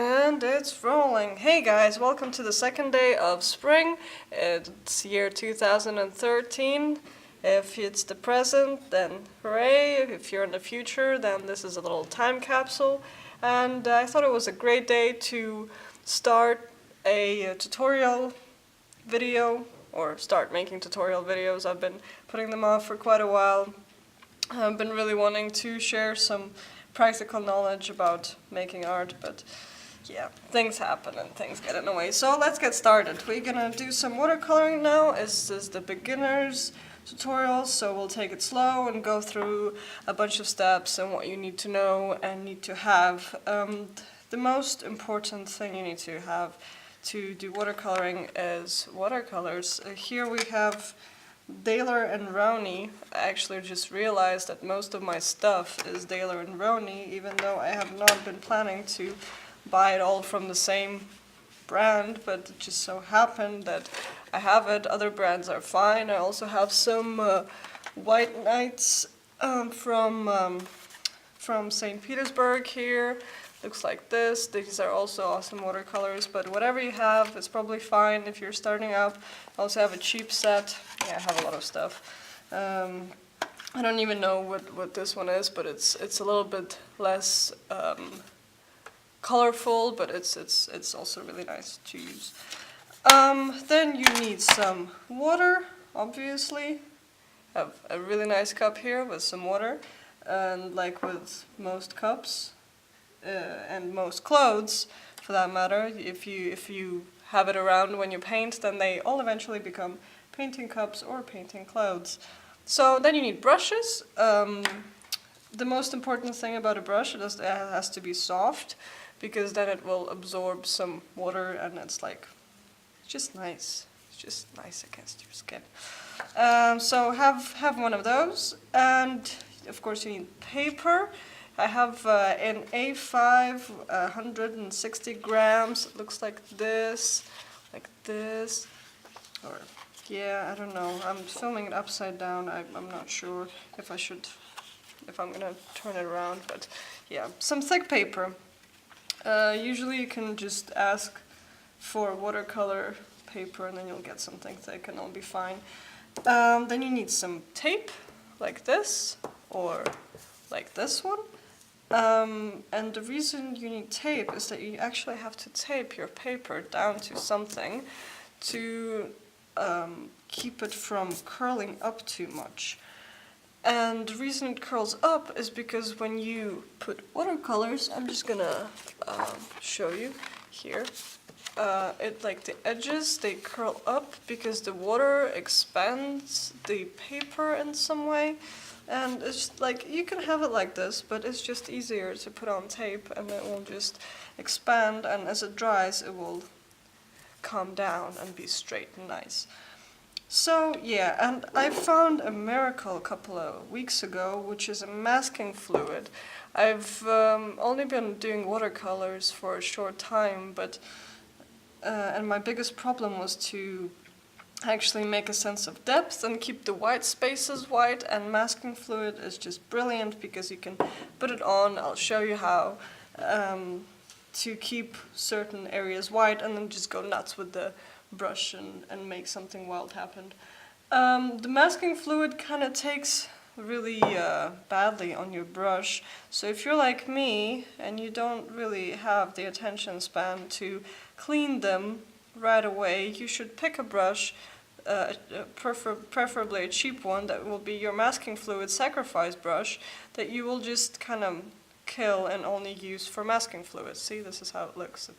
And it's rolling. Hey guys, welcome to the second day of spring. It's year 2013. If it's the present, then hooray. If you're in the future, then this is a little time capsule. And I thought it was a great day to start a tutorial video, or start making tutorial videos. I've been putting them off for quite a while. I've been really wanting to share some practical knowledge about making art, but yeah, things happen and things get in the way. So let's get started. We're gonna do some watercoloring now. This is the beginner's tutorial, so we'll take it slow and go through a bunch of steps and what you need to know and need to have. The most important thing you need to have to do watercoloring is watercolors. Here we have Daler and Rowney. I actually just realized that most of my stuff is Daler and Rowney, even though I have not been planning to buy it all from the same brand, but it just so happened that I have it. Other brands are fine. I also have some White Knights from St. Petersburg here. Looks like this. These are also awesome watercolors, but whatever you have is probably fine if you're starting up. I also have a cheap set. Yeah, I have a lot of stuff. I don't even know what this one is, but it's a little bit less colorful, but it's also really nice to use. Then you need some water, obviously. I have a really nice cup here with some water, and like with most cups and most clothes, for that matter, if you have it around when you paint, then they all eventually become painting cups or painting clothes. So then you need brushes. The most important thing about a brush is it has to be soft, because then it will absorb some water, and it's just nice. It's just nice against your skin. So have one of those, and of course you need paper. I have an A5, 160 grams. It looks like this, or yeah, I don't know. I'm filming it upside down. I'm not sure if I'm gonna turn it around, but yeah, some thick paper. Usually you can just ask for watercolor paper and then you'll get something thick and it'll be fine. Then you need some tape, like this, or like this one. And the reason you need tape is that you actually have to tape your paper down to something to keep it from curling up too much. And the reason it curls up is because when you put watercolors, I'm just gonna show you here. The edges, they curl up because the water expands the paper in some way. And it's like, you can have it like this, but it's just easier to put on tape, and it will just expand, and as it dries, it will calm down and be straight and nice. So yeah, and I found a miracle a couple of weeks ago, which is a masking fluid. I've only been doing watercolors for a short time, but and my biggest problem was to actually make a sense of depth and keep the white spaces white, and masking fluid is just brilliant because you can put it on. I'll show you how to keep certain areas white and then just go nuts with the brush and make something wild happen. The masking fluid kind of takes really badly on your brush, so if you're like me and you don't really have the attention span to clean them right away, you should pick a brush, preferably a cheap one that will be your masking fluid sacrifice brush, that you will just kind of kill and only use for masking fluid. See, this is how it looks.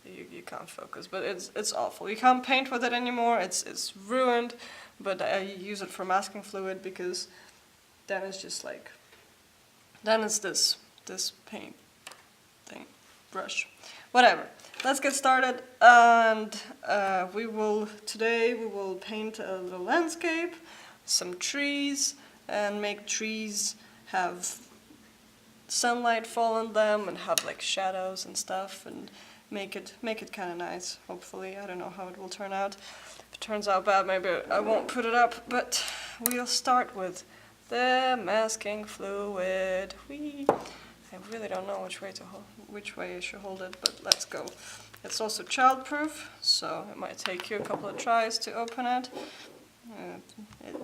You can't focus, but it's awful. You can't paint with it anymore. It's ruined. But I use it for masking fluid because then it's just like, then it's this paint thing, brush, whatever. Let's get started, and today we will paint a little landscape, some trees, and make trees have sunlight fall on them and have like shadows and stuff, and make it kind of nice. Hopefully, I don't know how it will turn out. If it turns out bad, maybe I won't put it up. But we'll start with the masking fluid. I really don't know which way I should hold it, but let's go. It's also childproof, so it might take you a couple of tries to open it.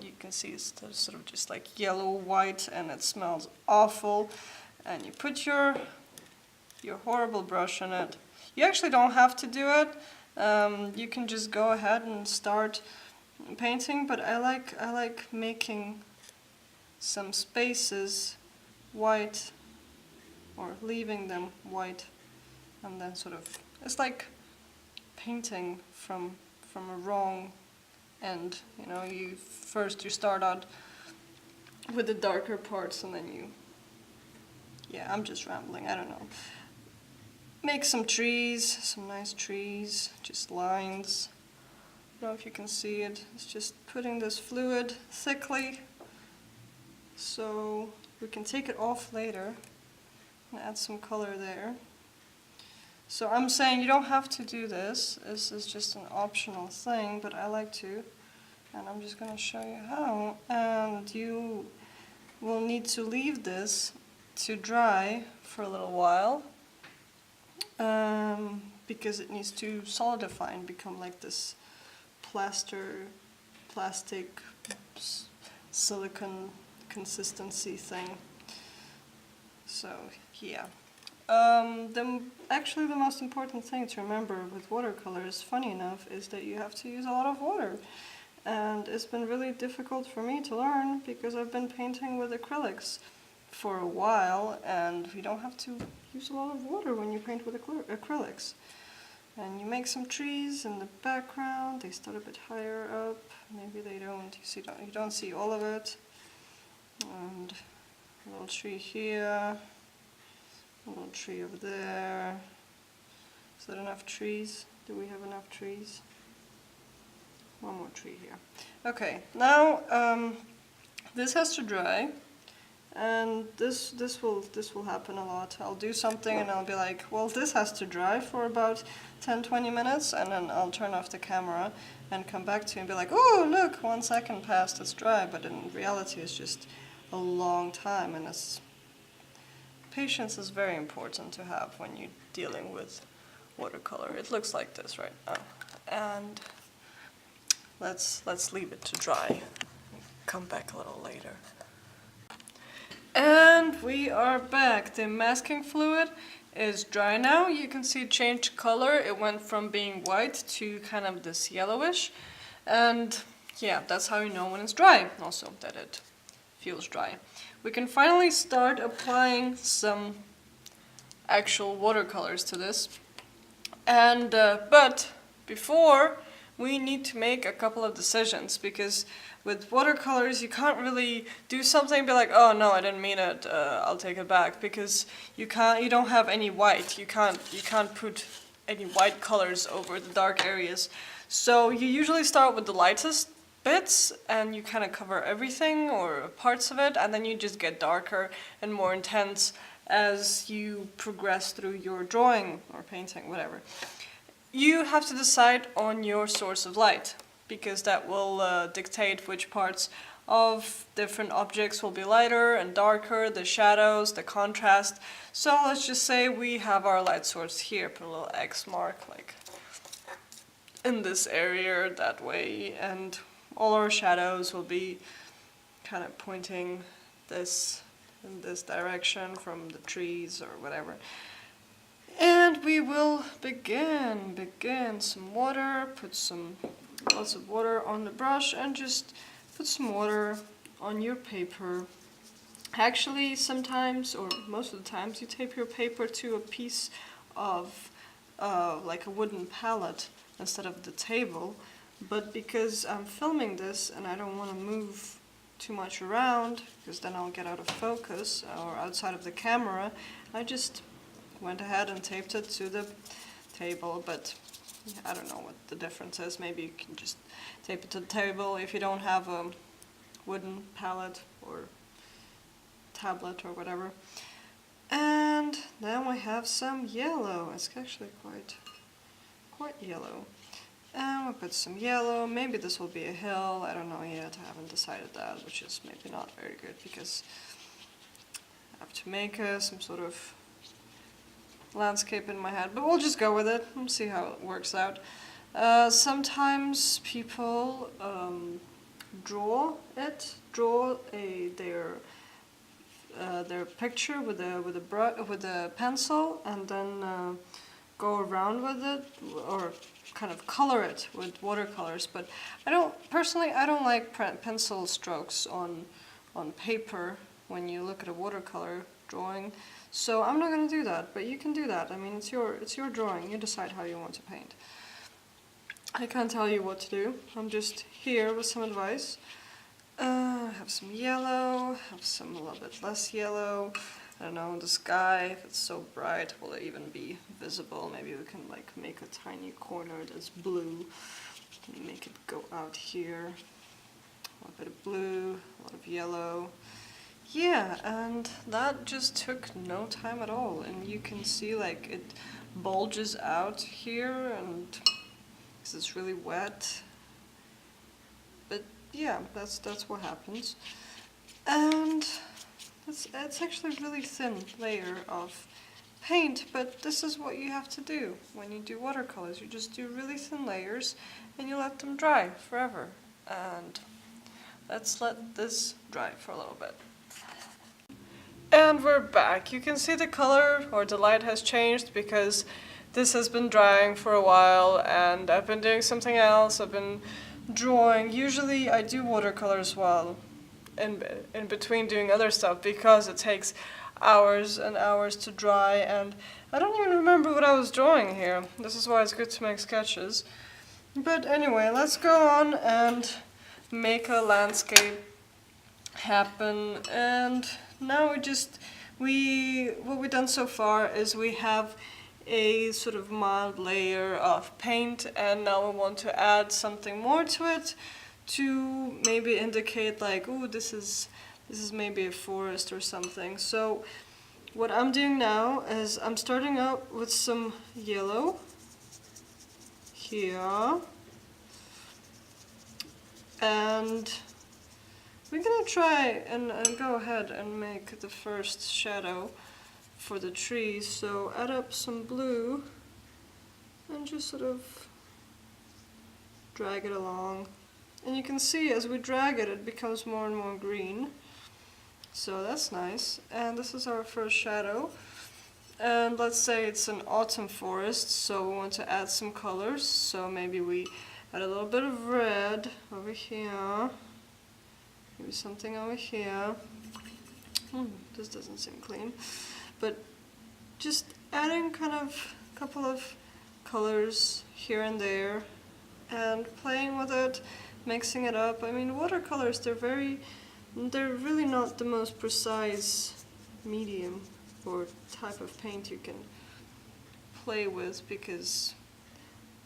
You can see it's sort of just like yellow white, and it smells awful. And you put your horrible brush in it. You actually don't have to do it. You can just go ahead and start painting, but I like making some spaces white, or leaving them white, and then sort of, it's like painting from a wrong end. You know, you start out with the darker parts, and then yeah, I'm just rambling, I don't know. Make some trees, some nice trees, just lines. I don't know if you can see it. It's just putting this fluid thickly so we can take it off later and add some color there. So I'm saying you don't have to do this. This is just an optional thing, but I like to. And I'm just going to show you how. And you will need to leave this to dry for a little while, because it needs to solidify and become like this plastic silicone consistency thing. So yeah. Actually the most important thing to remember with watercolors, funny enough, is that you have to use a lot of water. And it's been really difficult for me to learn because I've been painting with acrylics for a while, and you don't have to use a lot of water when you paint with acrylics. And you make some trees in the background. They start a bit higher up. Maybe they don't. You don't see all of it. And a little tree here. A little tree over there. Is that enough trees? Do we have enough trees? One more tree here. Okay, now this has to dry. And this will happen a lot. I'll do something and I'll be like, well, this has to dry for about 10-20 minutes, and then I'll turn off the camera and come back to you and be like, oh, look, 1 second passed, it's dry. But in reality, it's just a long time, and patience is very important to have when you're dealing with watercolor. It looks like this right now. And let's leave it to dry. Come back a little later. And we are back. The masking fluid is dry now. You can see it changed color. It went from being white to kind of this yellowish. And yeah, that's how you know when it's dry. Also that it feels dry. We can finally start applying some actual watercolors to this. And but before, we need to make a couple of decisions, because with watercolors you can't really do something and be like, oh no, I didn't mean it, I'll take it back, because you don't have any white. You can't put any white colors over the dark areas. So you usually start with the lightest bits and you kind of cover everything or parts of it, and then you just get darker and more intense as you progress through your drawing or painting, whatever. You have to decide on your source of light, because that will dictate which parts of different objects will be lighter and darker, the shadows, the contrast. So let's just say we have our light source here, put a little X mark like in this area that way, and all our shadows will be kind of pointing this in this direction from the trees or whatever. And we will begin some water, put lots of water on the brush, and just put some water on your paper. Actually, sometimes, or most of the times, you tape your paper to a piece of like a wooden pallet instead of the table. But because I'm filming this and I don't want to move too much around, because then I'll get out of focus or outside of the camera, I just went ahead and taped it to the table. But I don't know what the difference is. Maybe you can just tape it to the table if you don't have a wooden pallet or tablet or whatever. And then we have some yellow. It's actually quite yellow. And we'll put some yellow. Maybe this will be a hill. I don't know yet. I haven't decided that, which is maybe not very good, because have to make some sort of landscape in my head, but we'll just go with it and see how it works out. Sometimes people draw their picture with a pencil, and then go around with it, or kind of color it with watercolors. But I don't like pencil strokes on paper when you look at a watercolor drawing. So I'm not going to do that, but you can do that. I mean, it's your drawing. You decide how you want to paint. I can't tell you what to do. I'm just here with some advice. Have some yellow, have some a little bit less yellow. I don't know, the sky, if it's so bright, will it even be visible? Maybe we can like make a tiny corner that's blue and make it go out here. A little bit of blue, a lot of yellow. Yeah, and that just took no time at all. And you can see like it bulges out here, and because it's really wet. But yeah, that's what happens. And it's actually a really thin layer of paint, but this is what you have to do when you do watercolors. You just do really thin layers and you let them dry forever. And let's let this dry for a little bit. And we're back. You can see the color or the light has changed because this has been drying for a while and I've been doing something else. I've been drawing. Usually I do watercolors while in between doing other stuff because it takes hours and hours to dry, and I don't even remember what I was drawing here. This is why it's good to make sketches. But anyway, let's go on and make a landscape happen. And now what we've done so far is we have a sort of mild layer of paint, and now we want to add something more to it to maybe indicate like, oh, this is maybe a forest or something. So what I'm doing now is I'm starting out with some yellow here, and we're gonna try and go ahead and make the first shadow for the trees. So add up some blue and just sort of drag it along. And you can see as we drag it, it becomes more and more green. So that's nice. And this is our first shadow. And let's say it's an autumn forest, so we want to add some colors. So maybe we add a little bit of red over here. Maybe something over here. This doesn't seem clean. But just adding kind of a couple of colors here and there and playing with it, mixing it up. I mean, watercolors, they're really not the most precise medium or type of paint you can play with, because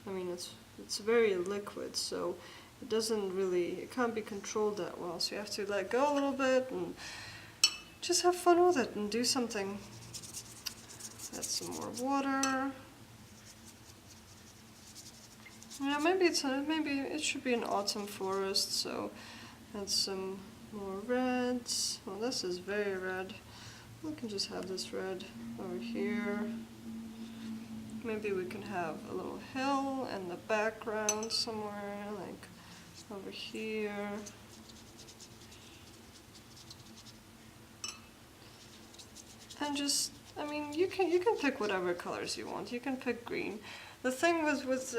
I mean it's very liquid, so it can't be controlled that well. So you have to let go a little bit and just have fun with it and do something. Add some more water. Yeah, maybe it should be an autumn forest, so add some more reds. Well, this is very red. We can just have this red over here. Maybe we can have a little hill in the background somewhere, like over here. And just, I mean, you can pick whatever colors you want. You can pick green. The thing with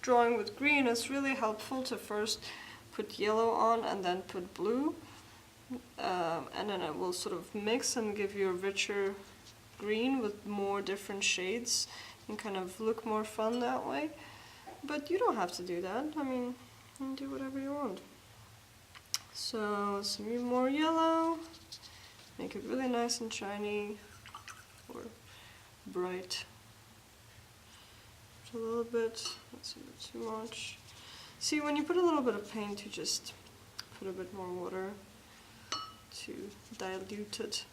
drawing with green, it's really helpful to first put yellow on and then put blue, and then it will sort of mix and give you a richer green with more different shades and kind of look more fun that way. But you don't have to do that. I mean, you can do whatever you want. So some more yellow, make it really nice and shiny or bright. A little bit, that's a bit too much. See, when you put a little bit of paint, you just put a bit more water to dilute it.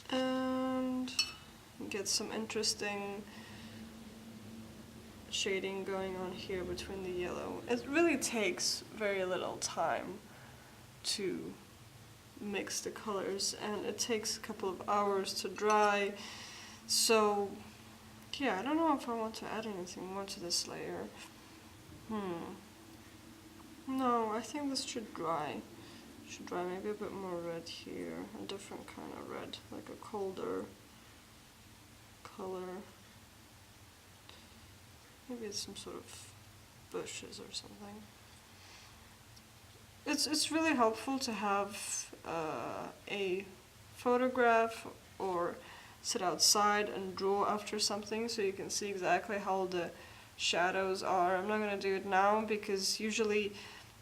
And get some interesting shading going on here between the yellow. It really takes very little time to mix the colors, and it takes a couple of hours to dry. So yeah, I don't know if I want to add anything more to this layer. No, I think this should dry. Should dry maybe a bit more red here, a different kind of red, like a colder color. Maybe it's some sort of bushes or something. It's really helpful to have a photograph or sit outside and draw after something so you can see exactly how the shadows are. I'm not going to do it now because usually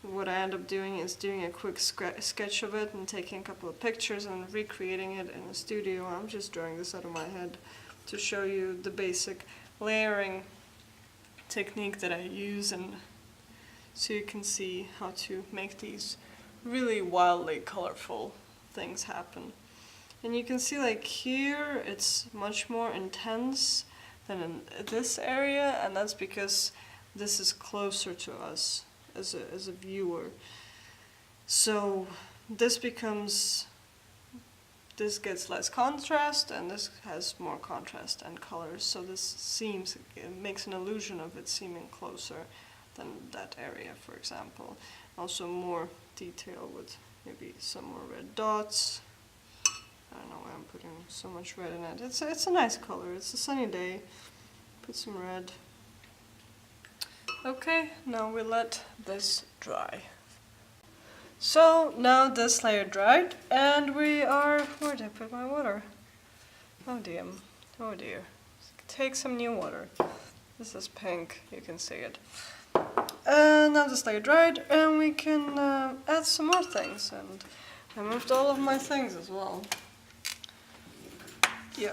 what I end up doing is doing a quick sketch of it and taking a couple of pictures and recreating it in the studio. I'm just drawing this out of my head to show you the basic layering technique that I use, and so you can see how to make these really wildly colorful things happen. And you can see like here it's much more intense than in this area, and that's because this is closer to us as a viewer. So this gets less contrast, and this has more contrast and colors. So it makes an illusion of it seeming closer than that area, for example. Also more detail with maybe some more red dots. I don't know why I'm putting so much red in it. It's a nice color. It's a sunny day. Put some red. Okay, now we let this dry. So now this layer dried, and we are, where did I put my water? Oh dear, oh dear. Take some new water. This is pink, you can see it. And now this layer dried, and we can add some more things. And I moved all of my things as well. Yeah.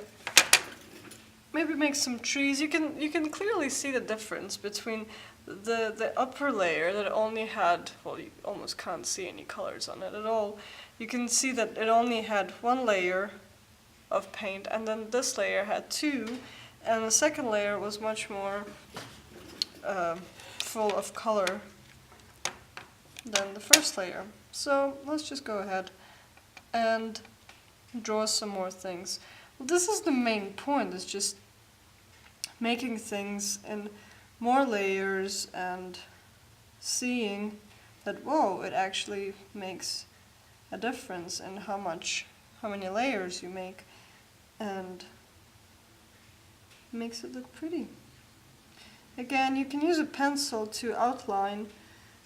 Maybe make some trees. You can clearly see the difference between the upper layer that only had, well, you almost can't see any colors on it at all. You can see that it only had one layer of paint, and then this layer had two, and the second layer was much more full of color than the first layer. So let's just go ahead and draw some more things. Well, this is the main point, is just making things in more layers and seeing that, whoa, it actually makes a difference in how many layers you make, and makes it look pretty. Again, you can use a pencil to outline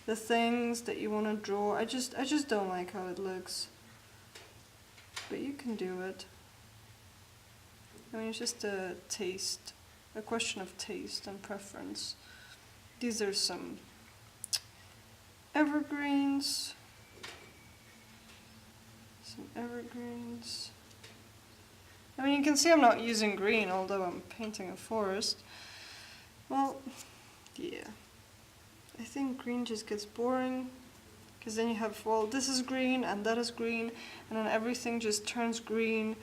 the things that you want to draw. I just don't like how it looks, but you can do it. I mean, it's just a question of taste and preference. These are some evergreens. I mean, you can see I'm not using green, although I'm painting a forest. Well, yeah. I think green just gets boring, because then you have, well, this is green and that is green, and then everything just turns green,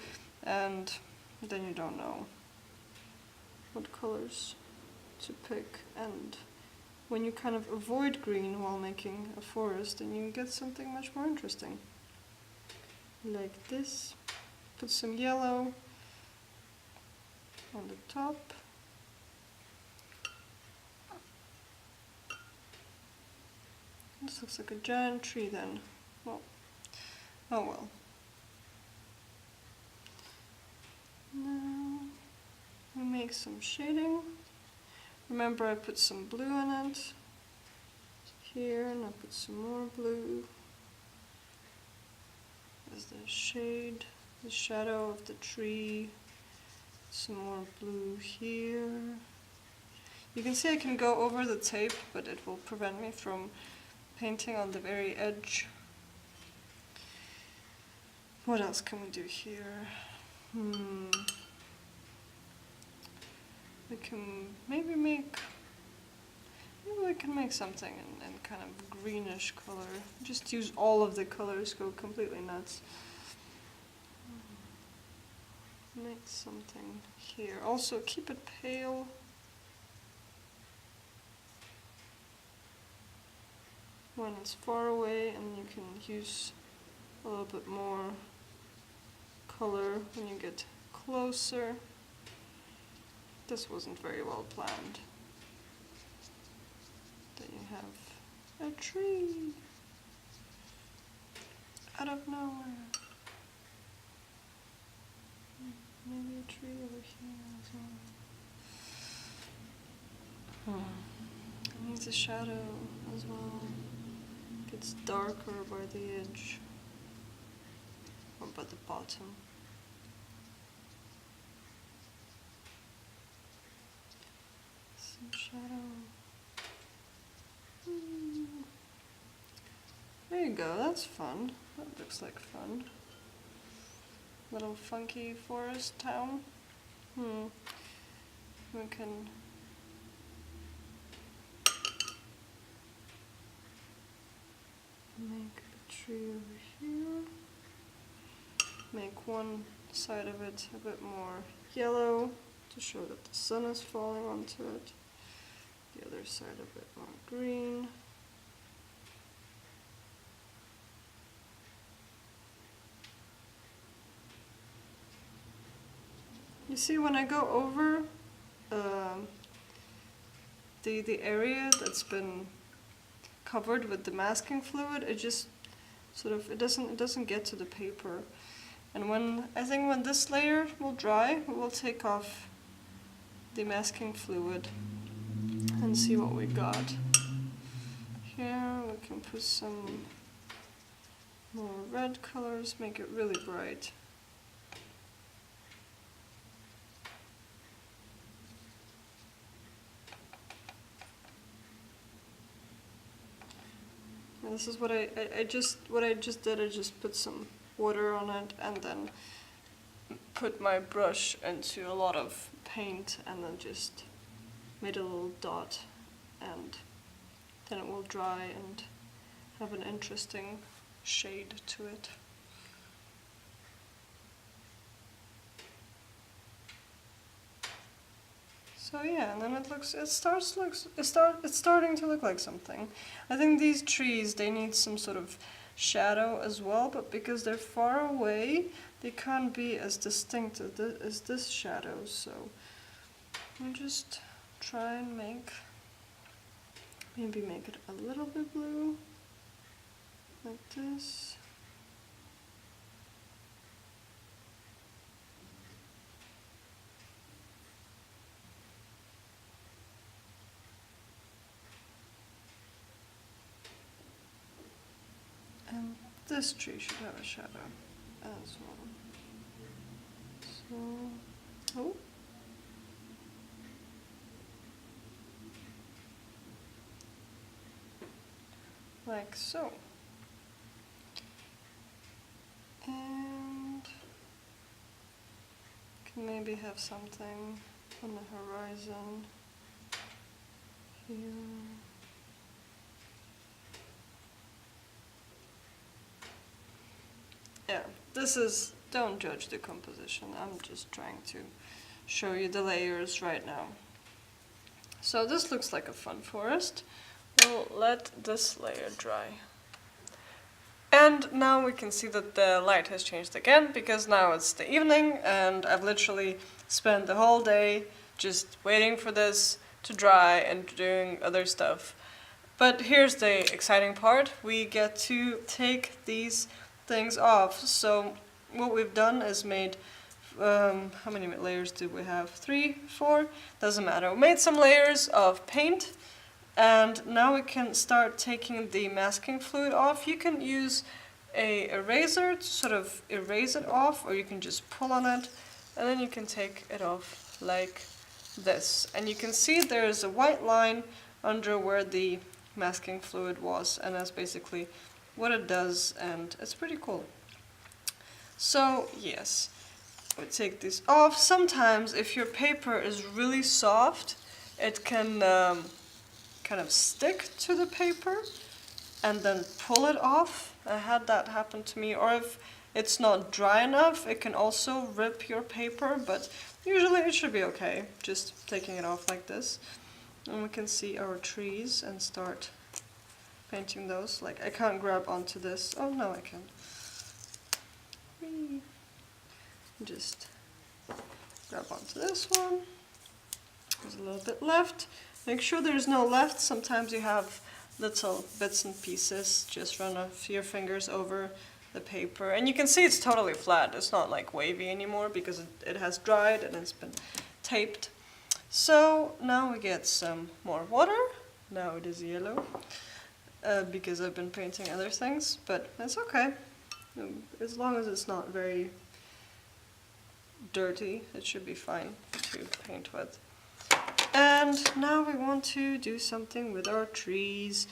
and then you don't know what colors to pick. And when you kind of avoid green while making a forest, then you get something much more interesting. Like this. Put some yellow on the top. This looks like a giant tree then. Well, oh well. Now we make some shading. Remember, I put some blue in it here, and I put some more blue as the shade, the shadow of the tree. Some more blue here. You can see I can go over the tape, but it will prevent me from painting on the very edge. What else can we do here? We can maybe we can make something in kind of greenish color. Just use all of the colors, go completely nuts. Make something here. Also keep it pale. When it's far away, and you can use a little bit more color when you get closer. This wasn't very well planned. Then you have a tree out of nowhere. Maybe a tree over here as well. It needs a shadow as well. Gets darker by the edge or by the bottom. Some shadow. There you go, that's fun. That looks like fun. Little funky forest town. We can make a tree over here. Make one side of it a bit more yellow to show that the sun is falling onto it. The other side a bit more green. You see, when I go over the area that's been covered with the masking fluid, it just sort of it doesn't get to the paper. And when this layer will dry, we'll take off the masking fluid and see what we got. Here we can put some more red colors, make it really bright. And this is what I just did. I just put some water on it and then put my brush into a lot of paint and then just made a little dot, and then it will dry and have an interesting shade to it. So yeah, and then it's starting to look like something. I think these trees, they need some sort of shadow as well, but because they're far away, they can't be as distinct as this shadow. So I'll just try and maybe make it a little bit blue, like this. And this tree should have a shadow as well. So, oh. Like so. And can maybe have something on the horizon here. Yeah, this is, don't judge the composition, I'm just trying to show you the layers right now. So this looks like a fun forest. We'll let this layer dry. And now we can see that the light has changed again, because now it's the evening and I've literally spent the whole day just waiting for this to dry and doing other stuff. But here's the exciting part. We get to take these things off. So what we've done is made, how many layers do we have? 3, 4? Doesn't matter. We made some layers of paint, and now we can start taking the masking fluid off. You can use a eraser to sort of erase it off, or you can just pull on it, and then you can take it off like this. And you can see there's a white line under where the masking fluid was, and that's basically what it does, and it's pretty cool. So yes, we take this off. Sometimes if your paper is really soft, it can kind of stick to the paper and then pull it off. I had that happen to me. Or if it's not dry enough, it can also rip your paper, but usually it should be okay, just taking it off like this. And we can see our trees and start painting those. Like, I can't grab onto this. Oh no, I can. Just grab onto this one. There's a little bit left. Make sure there's no left. Sometimes you have little bits and pieces. Just run your fingers over the paper. And you can see it's totally flat. It's not like wavy anymore because it has dried and it's been taped. So now we get some more water. Now it is yellow because I've been painting other things, but it's okay. As long as it's not very dirty, it should be fine to paint with. And now we want to do something with our trees.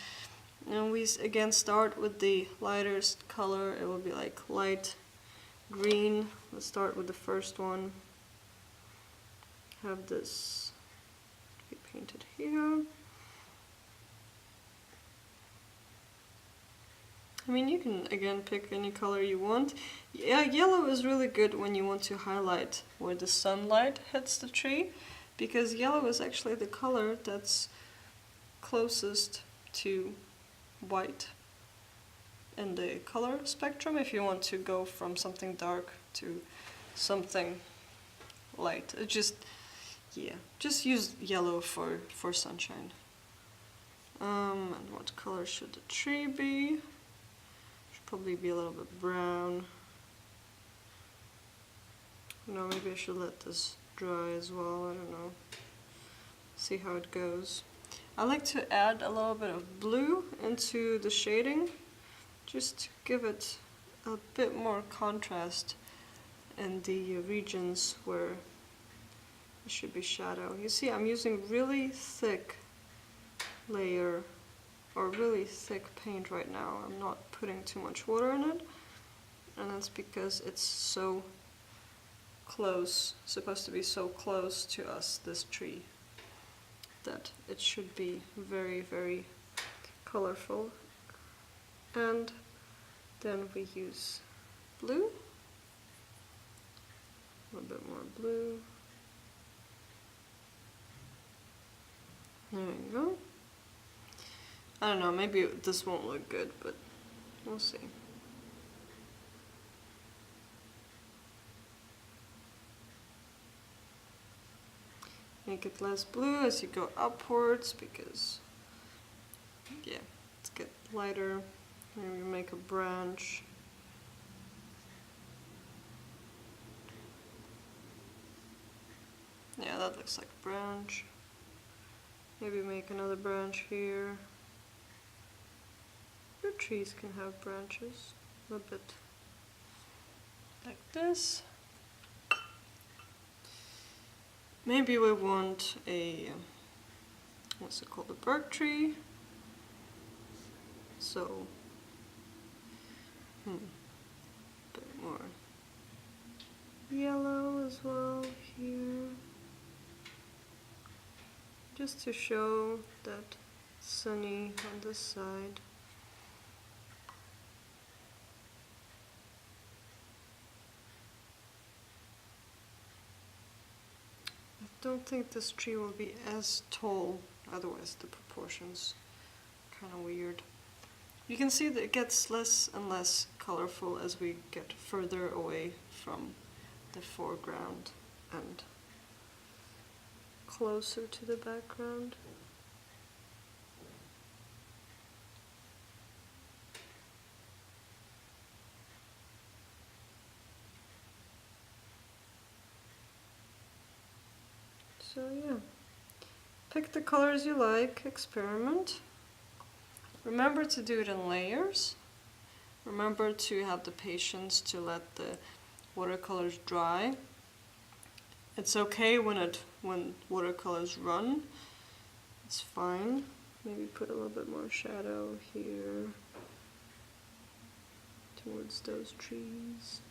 And we again start with the lightest color. It will be like light green. Let's start with the first one. Have this be painted here. I mean, you can again pick any color you want. Yeah, yellow is really good when you want to highlight where the sunlight hits the tree, because yellow is actually the color that's closest to white in the color spectrum if you want to go from something dark to something light. It just use yellow for sunshine. And what color should the tree be? Should probably be a little bit brown. No, maybe I should let this dry as well, I don't know. See how it goes. I like to add a little bit of blue into the shading, just to give it a bit more contrast in the regions where it should be shadow. You see, I'm using really thick layer, or really thick paint right now. I'm not putting too much water in it, and that's because it's so close, supposed to be so close to us, this tree, that it should be very, very colorful. And then we use blue, a little bit more blue. There we go. I don't know, maybe this won't look good, but we'll see. Make it less blue as you go upwards, because, yeah, let's get lighter. Maybe make a branch. Yeah, that looks like a branch. Maybe make another branch here. Your trees can have branches, a bit like this. Maybe we want a, what's it called, a birch tree. So, a bit more yellow as well here. Just to show that sunny on this side. I don't think this tree will be as tall, otherwise the proportions kind of weird. You can see that it gets less and less colorful as we get further away from the foreground and closer to the background. So yeah, pick the colors you like, experiment. Remember to do it in layers. Remember to have the patience to let the watercolors dry. It's okay when watercolors run. It's fine. Maybe put a little bit more shadow here towards those trees.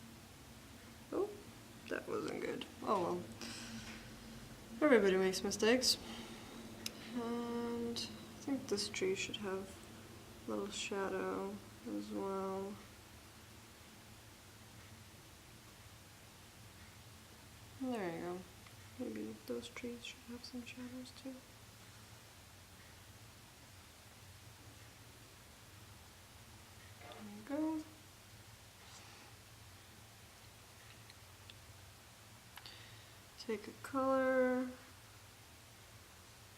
Oh, that wasn't good. Oh well. Everybody makes mistakes. And I think this tree should have a little shadow as well. There you go. Maybe those trees should have some shadows too. There you go. Take a color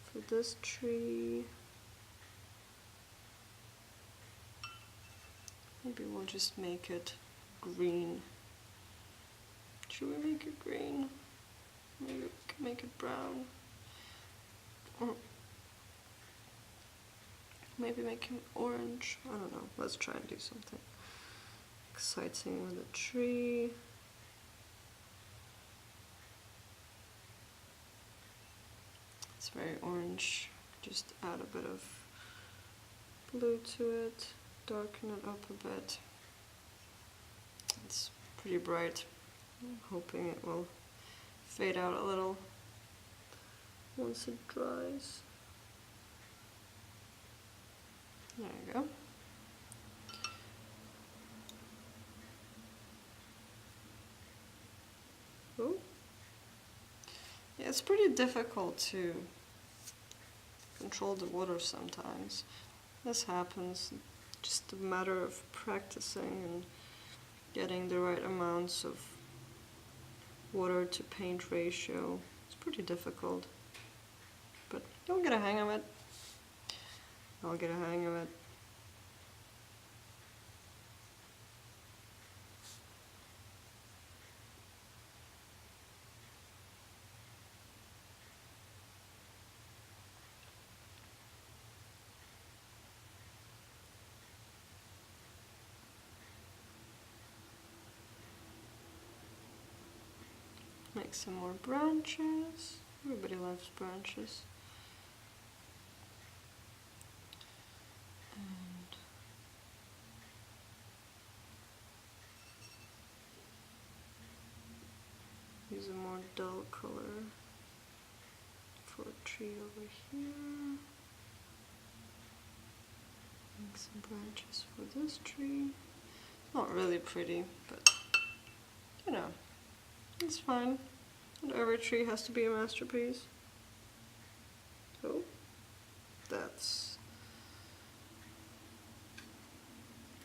for this tree. Maybe we'll just make it green. Should we make it green? Maybe we can make it brown. Or maybe make him orange. I don't know. Let's try and do something exciting with a tree. It's very orange. Just add a bit of blue to it. Darken it up a bit. It's pretty bright. I'm hoping it will fade out a little once it dries. There you go. Oh. Yeah, it's pretty difficult to control the water sometimes. This happens. Just a matter of practicing and getting the right amounts of water to paint ratio. It's pretty difficult, but you'll get a hang of it. I'll get a hang of it. Make some more branches. Everybody loves branches. And use a more dull color for a tree over here. Make some branches for this tree. Not really pretty, but you know. It's fine. Not every tree has to be a masterpiece. Oh, that's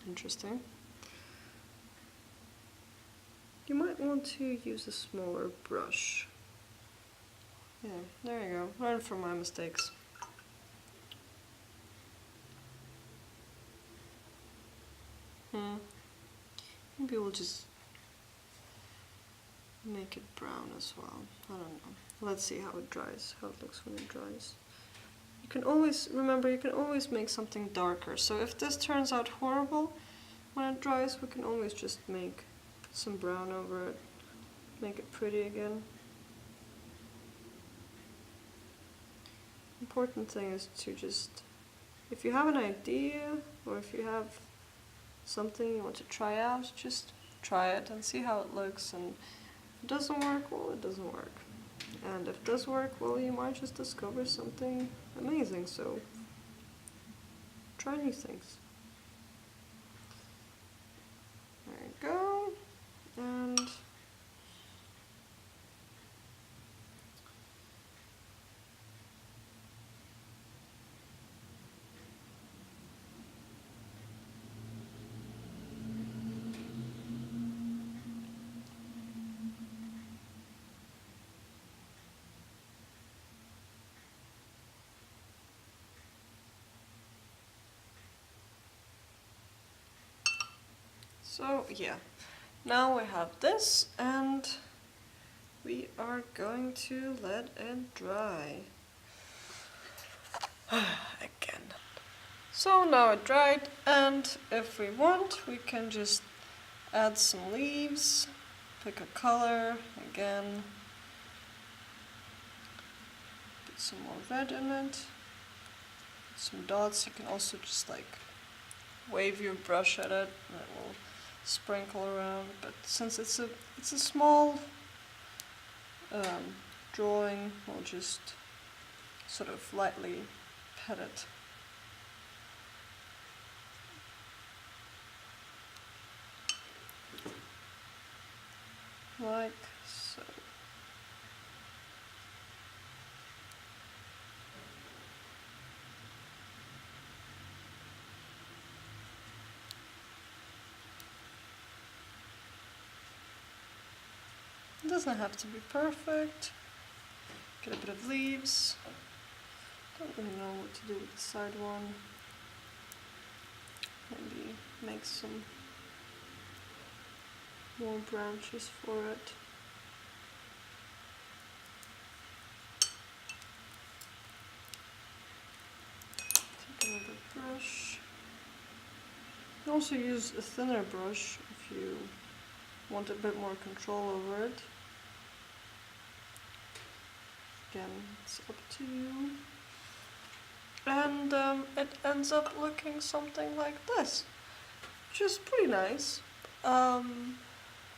interesting. You might want to use a smaller brush. Yeah, there you go. Learn from my mistakes. Maybe we'll just make it brown as well. I don't know. Let's see how it dries, how it looks when it dries. You can always, remember, you can always make something darker. So if this turns out horrible when it dries, we can always just put some brown over it, make it pretty again. Important thing is to just, if you have an idea or if you have something you want to try out, just try it and see how it looks. And if it doesn't work, well, it doesn't work. And if it does work, well, you might just discover something amazing. So try new things. There you go. And so yeah, now we have this and we are going to let it dry again. So now it dried, and if we want, we can just add some leaves, pick a color again, put some more red in it, some dots. You can also just like wave your brush at it and it will sprinkle around, but since it's a small drawing, we'll just sort of lightly pet it. Like so. It doesn't have to be perfect. Get a bit of leaves. Don't really know what to do with the side one. Maybe make some more branches for it. Take another brush. You can also use a thinner brush if you want a bit more control over it. Again, it's up to you. And it ends up looking something like this, which is pretty nice.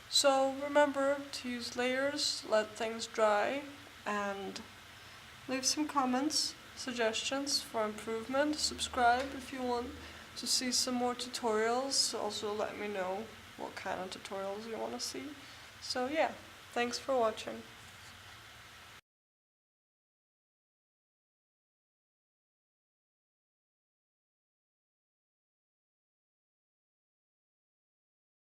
So remember to use layers, let things dry, and leave some comments, suggestions for improvement. Subscribe if you want to see some more tutorials. Also let me know what kind of tutorials you want to see. So yeah, thanks for watching.